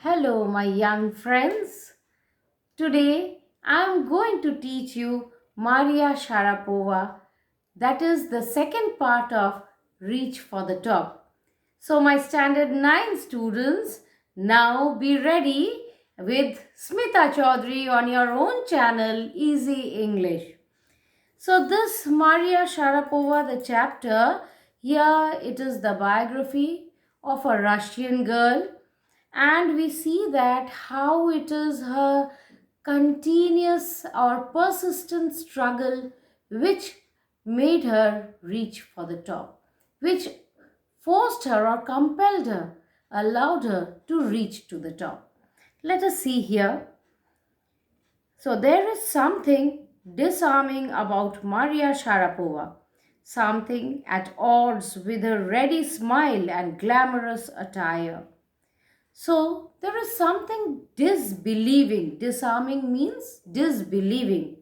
Hello, my young friends. Today I am going to teach you Maria Sharapova. That is the second part of Reach for the Top. So, my standard 9 students, now be ready with Smita Chaudhary on your own channel, Easy English. So, this Maria Sharapova, the chapter, here it is the biography of a Russian girl, and we see that how it is her continuous or persistent struggle which made her reach for the top, which forced her or compelled her, allowed her to reach to the top. Let us see here. So there is something disarming about Maria Sharapova, something at odds with her ready smile and glamorous attire. So there is something disbelieving, disarming means disbelieving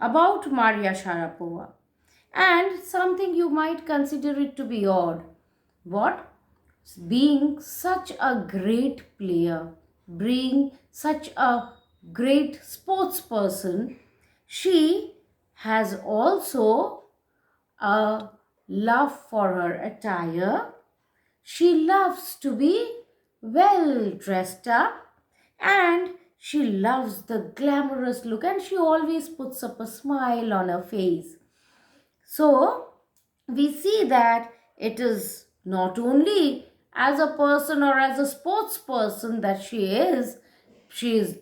about Maria Sharapova, and something you might consider it to be odd. What? Being such a great player, being such a great sports person, she has also a love for her attire. She loves to be well dressed up, and she loves the glamorous look, and she always puts up a smile on her face. So we see that it is not only as a person or as a sports person that she is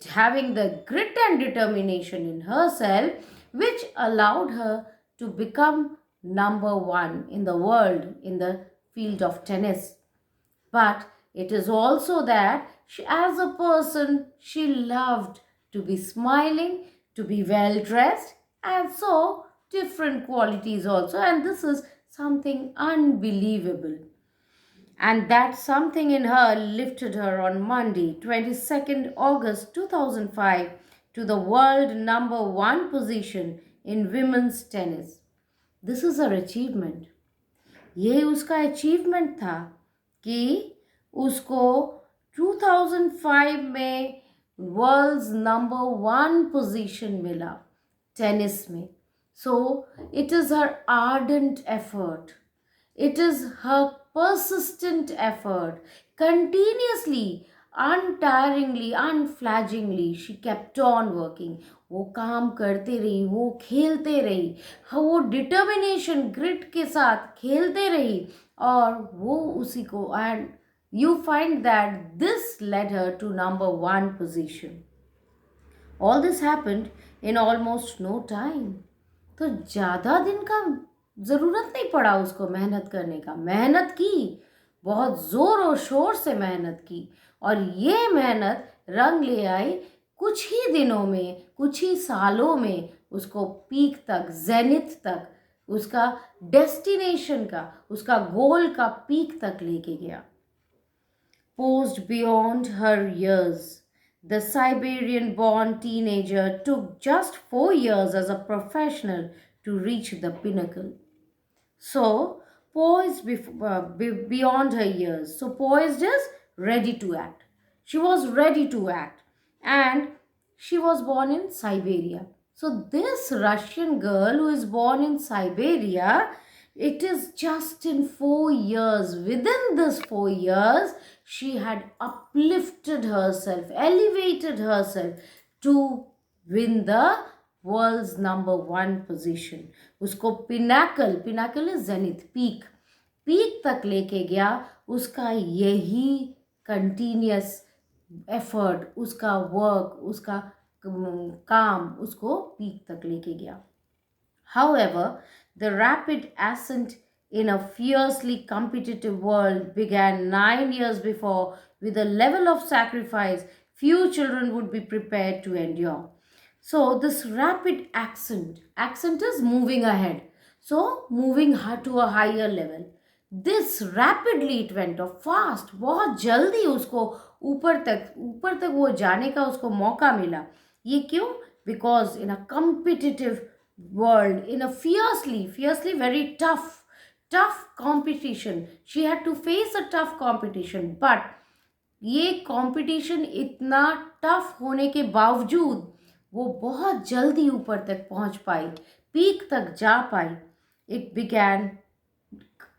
having the grit and determination in herself which allowed her to become number one in the world in the field of tennis. But it is also that she, as a person, she loved to be smiling, to be well dressed, and so different qualities also. And this is something unbelievable. And that something in her lifted her on Monday, 22nd August 2005, to the world number one position in women's tennis. This is her achievement. ये उसका achievement था कि उसको 2005 में world's number one position मिला tennis में. So it is her ardent effort, it is her persistent effort, continuously, untiringly, unflaggingly, she kept on working. वो काम करते रही, वो खेलते रही, हाँ, वो डिटर्मिनेशन ग्रिट के साथ खेलते रही, और वो उसी को, and you find that this led her to number one position. All this happened in almost no time. तो ज़्यादा दिन का ज़रूरत नहीं पड़ा उसको मेहनत करने का. मेहनत की, बहुत ज़ोर और शोर से मेहनत की, और ये मेहनत रंग ले आई कुछ ही दिनों में, कुछ ही सालों में उसको पीक तक, जेनिथ तक, उसका डेस्टिनेशन का, उसका गोल का पीक तक लेके गया. Posed beyond her years, the Siberian born teenager took just 4 years as a professional to reach the pinnacle. So, beyond her years. So, poised is ready to act. She was ready to act, and she was born in Siberia. So, this Russian girl who is born in Siberia, it is just in 4 years. Within this 4 years, she had uplifted herself, elevated herself to win the world's number one position. उसको Pinnacle is zenith, peak तक लेके गया. उसका यही continuous effort, उसका work, उसका काम उसको पीक तक लेके गया. However, the rapid ascent in a fiercely competitive world began 9 years before with a level of sacrifice few children would be prepared to endure. So, this rapid accent is moving ahead. So, moving to a higher level. This rapidly it went off fast. बहुत जल्दी उसको ऊपर तक वो जाने का उसको मौका मिला. ये क्यों? Because in a competitive world, in a fiercely very tough competition, she had to face a tough competition, but ये कंपटीशन इतना टफ होने के बावजूद वो बहुत जल्दी ऊपर तक पहुंच पाई, पीक तक जा पाई। इट बिगैन,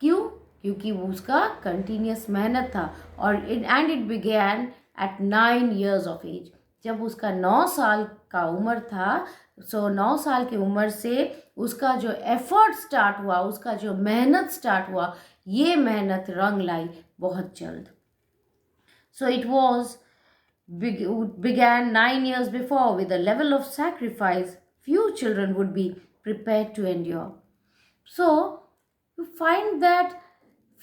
क्यों? क्योंकि वो उसका कंटिन्यूस मेहनत था। और it began at 9 years of age. जब उसका 9 साल का उम्र था, 9 साल की उम्र से उसका जो एफर्ट स्टार्ट हुआ, उसका जो मेहनत स्टार्ट हुआ, ये मेहनत रंग लाई बहुत जल्द। So it was began 9 years before with a level of sacrifice few children would be prepared to endure. So you find that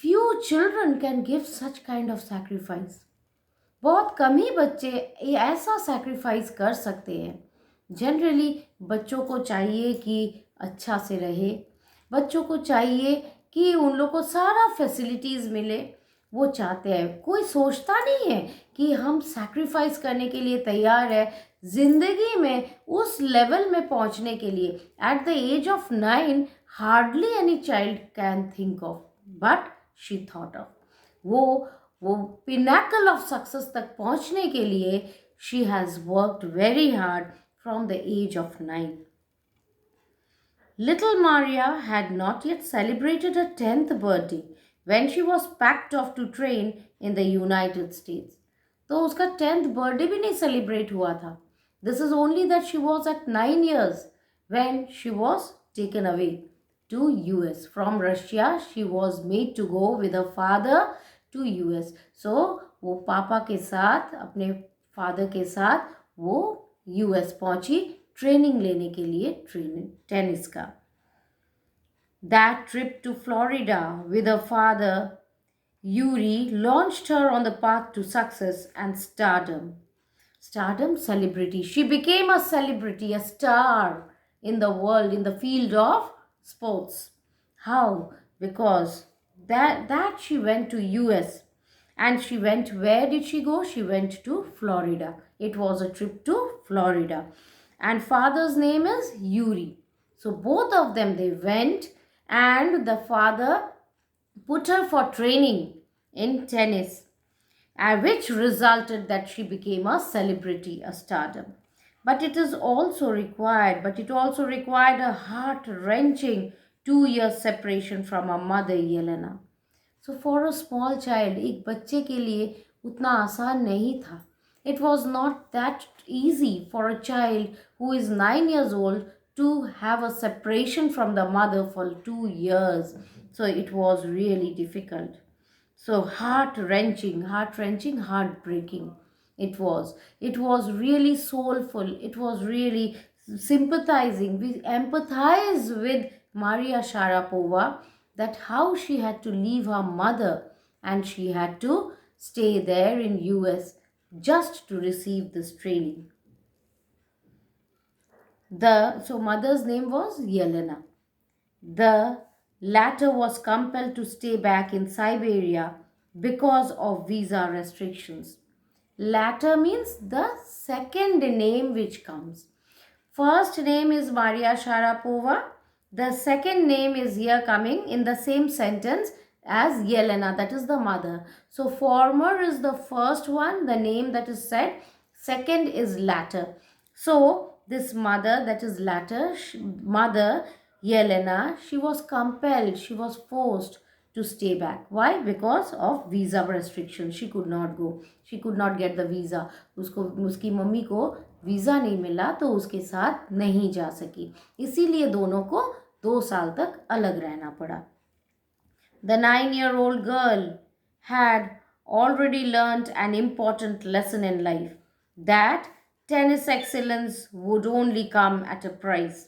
few children can give such kind of sacrifice. बहुत कम ही बच्चे ये ऐसा sacrifice कर सकते हैं। Generally बच्चों को चाहिए कि अच्छा से रहे, बच्चों को चाहिए कि उन लोग को सारा फैसिलिटीज़ मिले। वो चाहते हैं, कोई सोचता नहीं है कि हम सैक्रिफाइस करने के लिए तैयार है ज़िंदगी में उस लेवल में पहुंचने के लिए। At the age of 9 hardly any child can think of, but she thought of. वो पिनाकल ऑफ सक्सेस तक पहुंचने के लिए she has worked very hard from the age of 9। Little Maria had not yet celebrated her 10th birthday when she was packed off to train in the United States. तो उसका 10th birthday भी नहीं celebrate हुआ था. This is only that she was at 9 years when she was taken away to US. From Russia, she was made to go with her father to US. So वो पापा के साथ, अपने father के साथ वो US पहुंची ट्रेनिंग लेने के लिए, टेनिस का। That trip to Florida with her father, Yuri, launched her on the path to success and stardom. Stardom, celebrity. She became a celebrity, a star in the world, in the field of sports. How? Because that she went to US. And she went, where did she go? She went to Florida. It was a trip to Florida. And father's name is Yuri. So both of them, they went, and the father put her for training in tennis, which resulted that she became a celebrity, a stardom. But it also required a heart-wrenching 2 year separation from her mother, Yelena. So for a small child, एक बच्चे के लिए उतना आसान नहीं था. It was not that easy for a child who is 9 years old to have a separation from the mother for 2 years. So it was really difficult. So heart-wrenching, heartbreaking. It was really soulful. It was really sympathizing. We empathize with Maria Sharapova, that how she had to leave her mother and she had to stay there in US just to receive this training. So mother's name was Yelena. The latter was compelled to stay back in Siberia because of visa restrictions. Latter means the second name which comes. First name is Maria Sharapova. The second name is here coming in the same sentence as Yelena, that is the mother. So former is the first one, the name that is said. Second is latter. So this mother, that is latter, mother Yelena, she was compelled, she was forced to stay back. Why? Because of visa restrictions. She could not go. She could not get the visa. उसकी mummy को visa नहीं मिला तो उसके साथ नहीं जा सकी, इसीलिए दोनों को 2 साल तक अलग रहना पड़ा. The 9-year-old girl had already learnt an important lesson in life, that tennis excellence would only come at a price.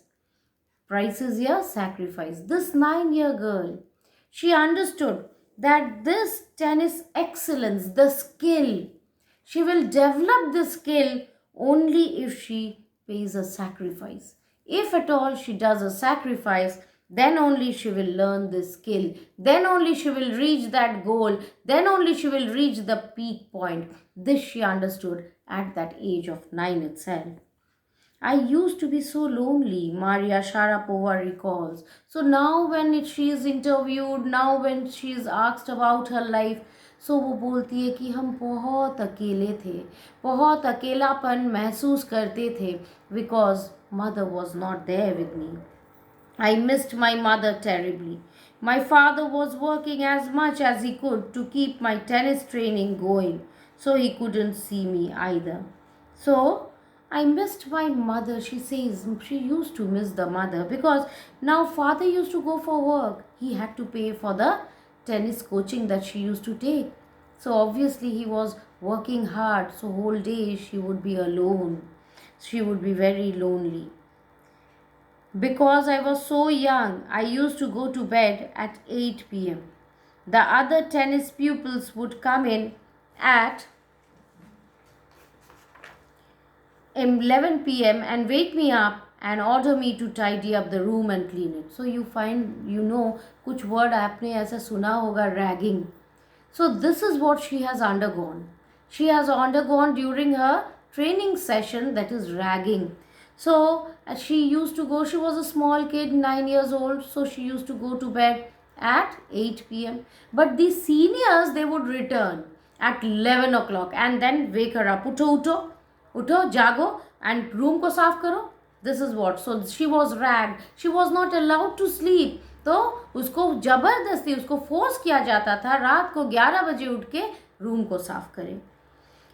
Price is here, sacrifice. This 9-year girl, she understood that this tennis excellence, the skill, she will develop the skill only if she pays a sacrifice. If at all she does a sacrifice, then only she will learn this skill. Then only she will reach that goal. Then only she will reach the peak point. This she understood at that age of 9 itself. I used to be so lonely, Maria Sharapova recalls. So now when she is interviewed, now when she is asked about her life, सो वो बोलती है कि हम बहुत अकेले थे, बहुत अकेलापन महसूस करते थे, because mother was not there with me. I missed my mother terribly. My father was working as much as he could to keep my tennis training going, so he couldn't see me either. So I missed my mother. She says she used to miss the mother because now father used to go for work. He had to pay for the tennis coaching that she used to take. So obviously he was working hard, so whole day she would be alone. She would be very lonely. Because I was so young, I used to go to bed at 8 p.m. The other tennis pupils would come in at 11 p.m. and wake me up and order me to tidy up the room and clean it. So you find, कुछ word आपने ऐसा सुना होगा, ragging. So this is what she has undergone. She has undergone during her training session, that is ragging. So she used to go, she was a small kid, 9 years old, so she used to go to bed at 8 p.m. But the seniors, they would return at 11 o'clock and then wake her up. Utho, jago, and room ko saaf karo. This is what. So she was ragged. She was not allowed to sleep. तो उसको जबरदस्ती उसको force किया जाता था रात को 11 बजे उठ के रूम को साफ करें.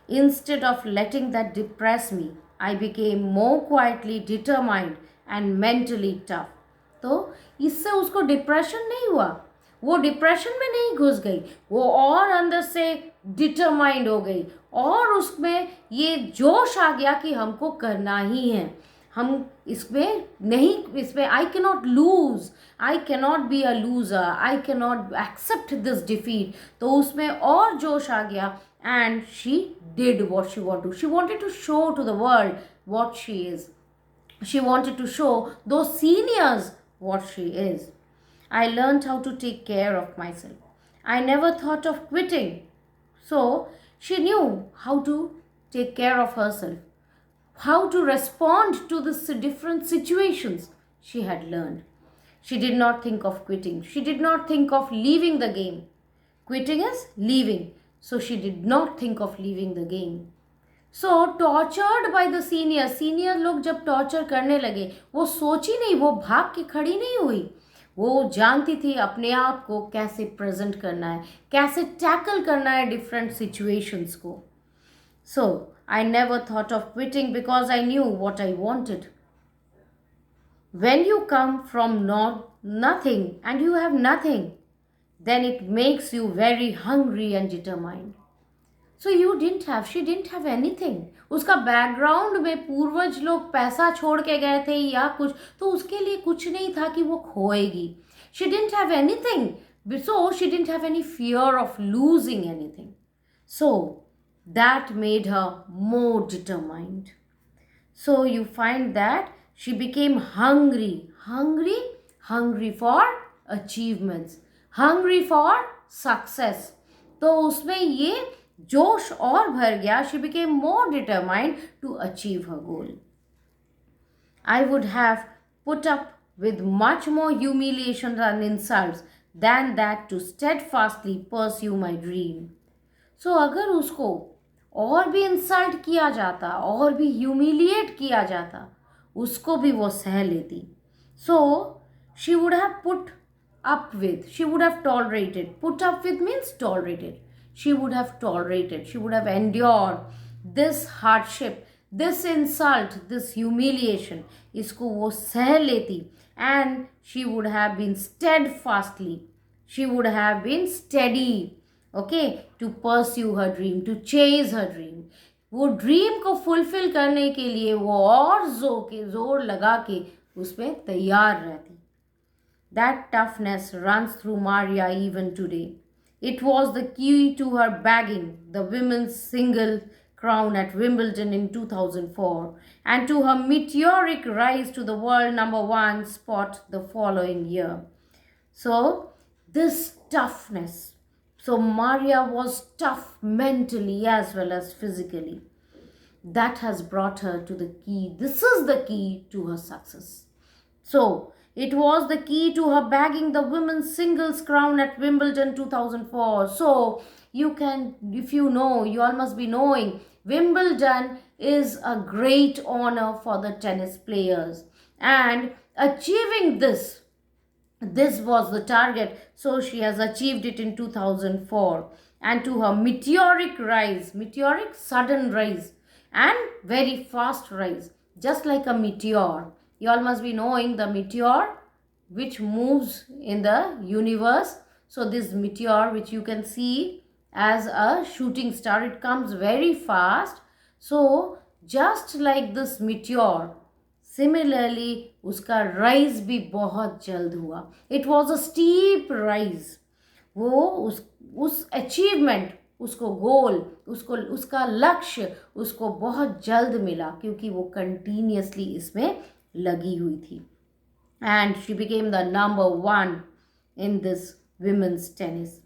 Instead of letting that depress me, I became more quietly determined and mentally tough. तो इससे उसको डिप्रेशन नहीं हुआ, वो डिप्रेशन में नहीं घुस गई, वो और अंदर से डिटरमाइंड हो गई और उसमें ये जोश आ गया कि हमको करना ही है, हम इसमें नहीं, इसमें I cannot lose, I cannot be a loser, I cannot accept this defeat. तो उसमें और जोश आ गया and she did what she wanted to. She wanted to show to the world what she is. She wanted to show those seniors what she is. I learned how to take care of myself. I never thought of quitting. So she knew how to take care of herself, how to respond to the different situations she had learned. She did not think of quitting. She did not think of leaving the game. Quitting is leaving. So she did not think of leaving the game. So tortured by the seniors, senior लोग जब torture करने लगे, वो सोची नहीं, वो भाग के खड़ी नहीं हुई, वो जानती थी अपने आप को कैसे प्रेजेंट करना है, कैसे टैकल करना है डिफरेंट सिचुएशंस को. So I never thought of quitting because I knew what I wanted. When you come from nothing and you have nothing, then it makes you very hungry and determined. So she didn't have anything. उसका background में पूर्वज लोग पैसा छोड़ के गए थे या कुछ, तो उसके लिए कुछ नहीं था कि वो खोएगी. She didn't have anything, so she didn't have any fear of losing anything. So that made her more determined. So you find that she became hungry for achievements, hungry for success. तो उसमें ये जोश और भर गया. She became more determined to achieve her goal. I would have put up with much more humiliation and insults than that to steadfastly pursue my dream. So अगर उसको और भी इंसल्ट किया जाता, और भी ह्यूमिलिएट किया जाता, उसको भी वो सह लेती. So she would have put up with, she would have tolerated. Put up with means tolerated. She would have tolerated, she would have endured this hardship, this insult, this humiliation. इसको वो सह लेती and she would have been steadfastly, she would have been steady, okay, to pursue her dream, to chase her dream. वो dream को fulfil करने के लिए वो और जोर लगा के उसमें तैयार रहती. That toughness runs through Maria even today. It was the key to her bagging the women's single crown at Wimbledon in 2004 and to her meteoric rise to the world #1 spot the following year. So this toughness, so Maria was tough mentally as well as physically. That has brought her to the key. This is the key to her success. So It was the key to her bagging the women's singles crown at Wimbledon 2004. So, you can, if you know, you all must be knowing, Wimbledon is a great honor for the tennis players. And achieving this was the target, so she has achieved it in 2004. And to her meteoric sudden rise and very fast rise, just like a meteor. You all must be knowing the meteor which moves in the universe. So this meteor which you can see as a shooting star, it comes very fast. So just like this meteor, similarly उसका rise भी बहुत जल्द हुआ. It was a steep rise. वो उस achievement, उसको गोल, उसका लक्ष्य उसको बहुत जल्द मिला क्योंकि वो कंटिन्यूसली इसमें लगी हुई थी. And she became the number 1 in this women's tennis.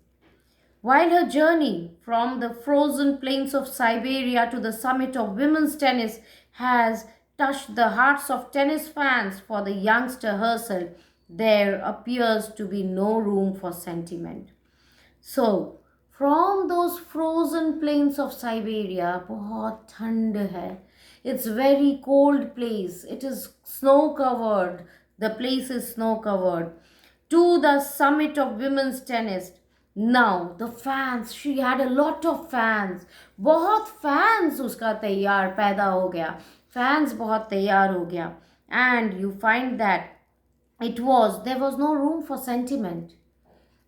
While her journey from the frozen plains of Siberia to the summit of women's tennis has touched the hearts of tennis fans, for the youngster herself, there appears to be no room for sentiment. So, from those frozen plains of Siberia, बहुत ठंड है. It's very cold place. It is snow covered. The place is snow covered. To the summit of women's tennis. Now the fans, she had a lot of fans. बहुत fans उसका तैयार पैदा हो गया. Fans बहुत तैयार हो गया. And you find that there was no room for sentiment.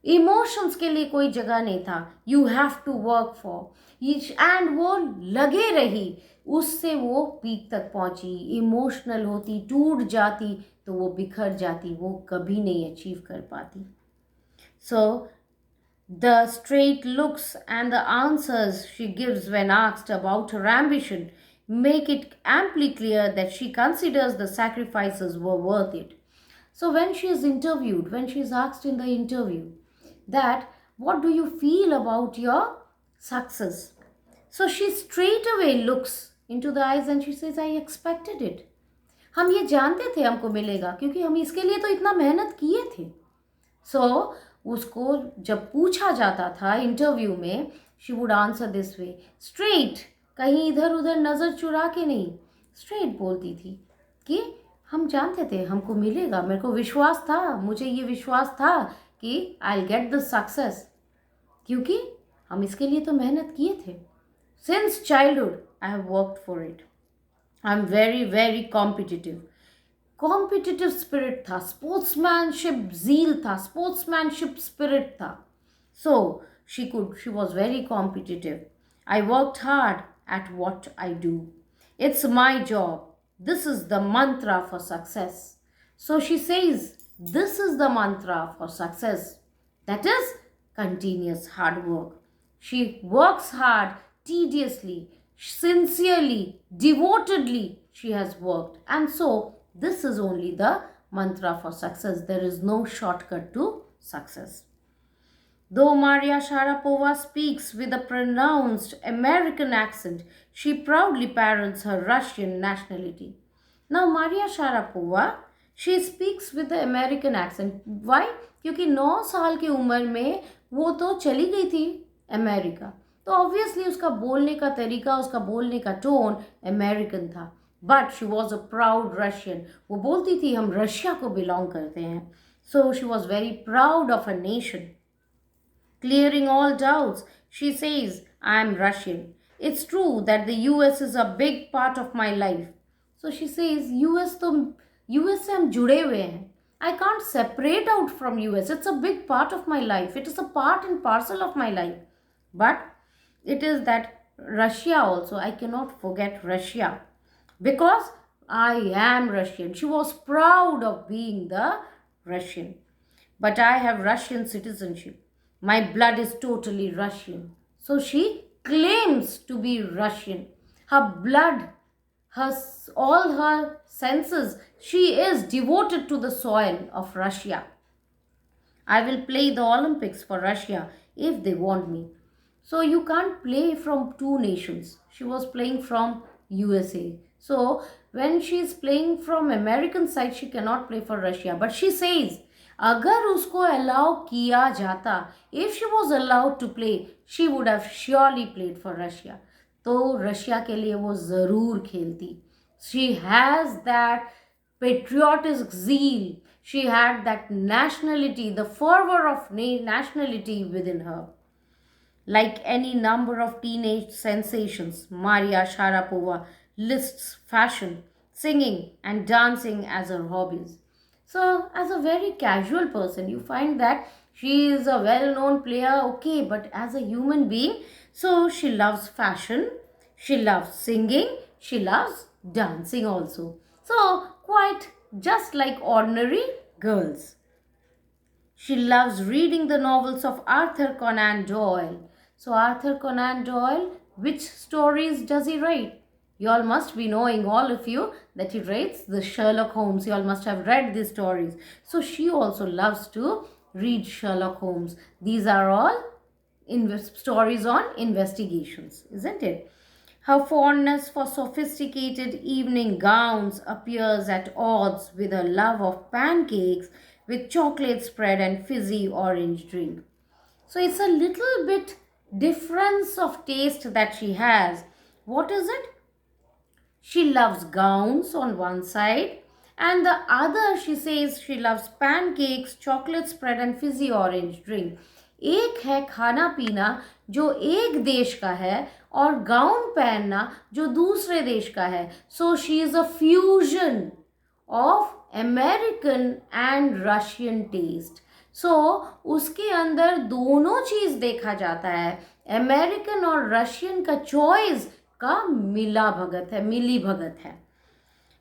इमोशंस के लिए कोई जगह नहीं था. You have to work for each. And वो लगे रही, उससे वो पीक तक पहुंची. इमोशनल होती, टूट जाती तो वो बिखर जाती, वो कभी नहीं अचीव कर पाती. सो the straight looks and the answers she gives when asked about her ambition make it amply clear that she considers the sacrifices were worth it. So when she is interviewed, when she is asked in the interview that what do you feel about your success, so she straight away looks into the eyes and she says, I expected it. हम ये जानते थे हमको मिलेगा क्योंकि हम इसके लिए तो इतना मेहनत किए थे. So उसको जब पूछा जाता था इंटरव्यू में, she would answer this way, straight, कहीं इधर उधर नज़र चुरा के नहीं, स्ट्रेट बोलती थी कि हम जानते थे हमको मिलेगा, मेरे को विश्वास था, मुझे ये विश्वास था कि I will get the success, क्योंकि हम इसके लिए तो मेहनत किए थे. Since childhood I have worked for it. I am very very competitive. Competitive spirit था, स्पोर्ट्समैनशिप ज़ील था, स्पोर्ट्समैनशिप स्पिरिट था. So she was very competitive. I worked hard at what I do. It's my job. This is the Mantra for success. So she says, this is the Mantra for success. That is continuous hard work. She works hard, tediously, sincerely, devotedly she has worked. And so this is only the mantra for success. There is no shortcut to success. Though Maria Sharapova speaks with a pronounced American accent, she proudly parrots her Russian nationality. Now Maria Sharapova, she speaks with the American accent. Why? क्योंकि 9 साल की उम्र में वो तो चली गई थी अमेरिका, तो ऑब्वियसली उसका बोलने का तरीका, उसका बोलने का टोन अमेरिकन था. But she was a proud Russian. वो बोलती थी हम रशिया को बिलोंग करते हैं. So she was very proud of a nation. Clearing all doubts, she says, I am Russian. It's true that the US is a big part of my life. So she says, US से हम जुड़े हुए हैं. I can't separate out from US. It's a big part of my life. It is a part and parcel of my life. But it is that Russia also, I cannot forget Russia. Because I am Russian. She was proud of being the Russian. But I have Russian citizenship. My blood is totally Russian. So she claims to be Russian. Her blood, all her senses, she is devoted to the soil of Russia. I will play the Olympics for Russia if they want me. So you can't play from two nations. She was playing from USA. So when she is playing from American side, she cannot play for Russia. But she says, अगर उसको allow किया जाता, if she was allowed to play, she would have surely played for Russia. तो Russia के लिए वो ज़रूर खेलती. She has that patriotic zeal. She had that nationality, the fervor of nationality within her. Like any number of teenage sensations, Maria Sharapova lists fashion, singing, and dancing as her hobbies. So, as a very casual person, you find that she is a well known player, okay, but as a human being, so she loves fashion, she loves singing, she loves dancing also. So, quite just like ordinary girls. She loves reading the novels of Arthur Conan Doyle. So, Arthur Conan Doyle, which stories does he write? You all must be knowing, all of you, that he writes the Sherlock Holmes. You all must have read these stories. So, she also loves to read Sherlock Holmes. These are all stories on investigations, isn't it? Her fondness for sophisticated evening gowns appears at odds with her love of pancakes with chocolate spread and fizzy orange drink. So it's a little bit difference of taste that she has. What is it? She loves gowns on one side, and the other she says she loves pancakes, chocolate spread and fizzy orange drink. एक है खाना पीना जो एक देश का है और गाउन पहनना जो दूसरे देश का है. So she is a fusion of American and Russian taste. So उसके अंदर दोनों चीज देखा जाता है. अमेरिकन और रशियन का चॉइस का मिला भगत है, मिली भगत है.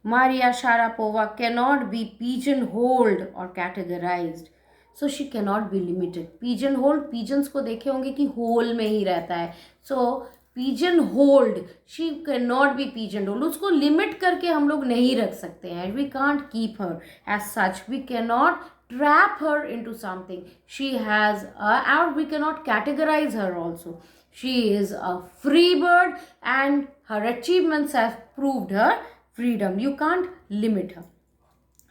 Maria Sharapova cannot be pigeonholed or categorized. So she cannot be limited. Pigeonholed, pigeons को देखे होंगे कि होल में ही रहता है. So pigeonholed, she cannot be pigeonholed. उसको लिमिट करके हम लोग नहीं रख सकते हैं. We can't keep her as such. We cannot trap her into something. She has, or we cannot categorize her also. She is a free bird and her achievements have proved her freedom. You can't limit her.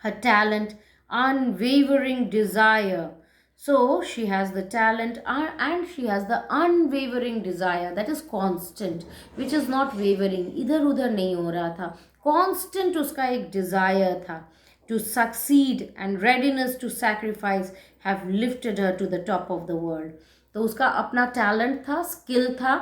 Her talent, unwavering desire. So she has the talent and she has the unwavering desire that is constant, which is not wavering. इधर उधर नहीं हो रहा था. Constant उसका एक desire था. To succeed and readiness to sacrifice have lifted her to the top of the world. तो उसका अपना टैलेंट था, स्किल था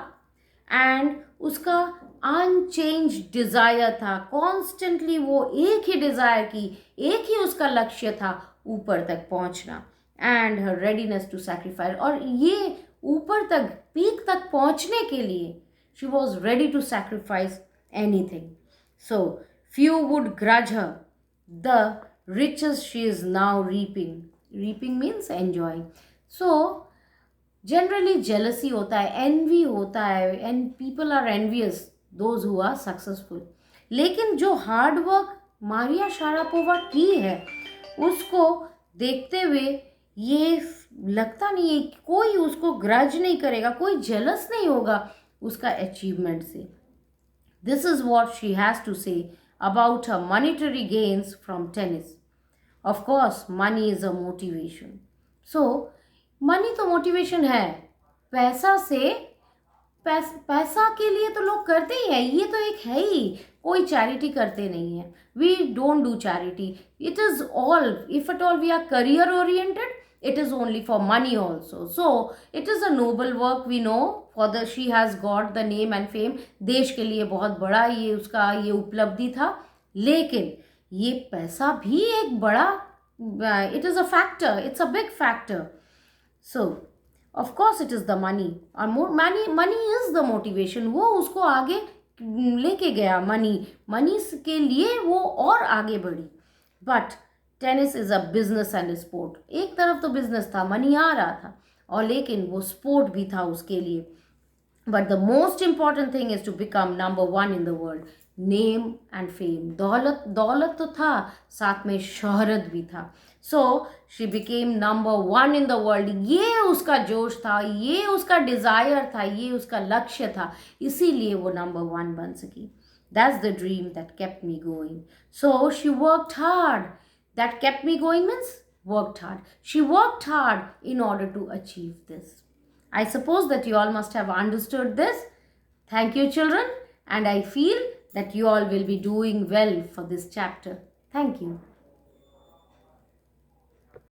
एंड उसका अनचेंज डिज़ायर था. कॉन्स्टेंटली वो एक ही डिज़ायर की, एक ही उसका लक्ष्य था, ऊपर तक पहुंचना. And her readiness to sacrifice. और ये ऊपर तक, पीक तक पहुंचने के लिए she was ready to sacrifice anything. So few would grudge her the riches she is now reaping. Reaping means enjoying. So generally jealousy होता है, envy होता है, and people are envious those who are successful. लेकिन जो hard work Maria Sharapova की है उसको देखते हुए ये लगता नहीं है कि कोई उसको ग्रज नहीं करेगा, कोई जेलस नहीं होगा उसका अचीवमेंट से. This is what she has to say about her monetary gains from tennis. Of course, money is a motivation. So, money तो motivation है. पैसा से पैसा के लिए तो लोग करते ही हैं. ये तो एक है ही. कोई चैरिटी करते नहीं है. We don't do charity. It is all, if at all we are career oriented, it is only for money also. So it is a noble work, we know, for the she has got the name and fame. देश के लिए बहुत बड़ा ये उसका ये उपलब्धि था. लेकिन ये पैसा भी एक बड़ा, it is a factor, it's a big factor. So of course it is the money, और money is the motivation. वो उसको आगे लेके गया. मनी के लिए वो और आगे बढ़ी. But tennis is a business and sport. एक तरफ तो बिजनेस था, मनी आ रहा था, और लेकिन वो स्पोर्ट भी था उसके लिए. But the most important thing is to become number 1 in the world. Name and fame. दौलत तो था, साथ में शोहरत भी था. So she became number one in the world. ये उसका जोश था, ये उसका डिजायर था, ये उसका लक्ष्य था, इसीलिए वो नंबर वन बन सकी. That's the dream that kept me going. So she worked hard. That kept me going means worked hard. She worked hard in order to achieve this. I suppose that you all must have understood this. Thank you, children, and I feel that you all will be doing well for this chapter. Thank you.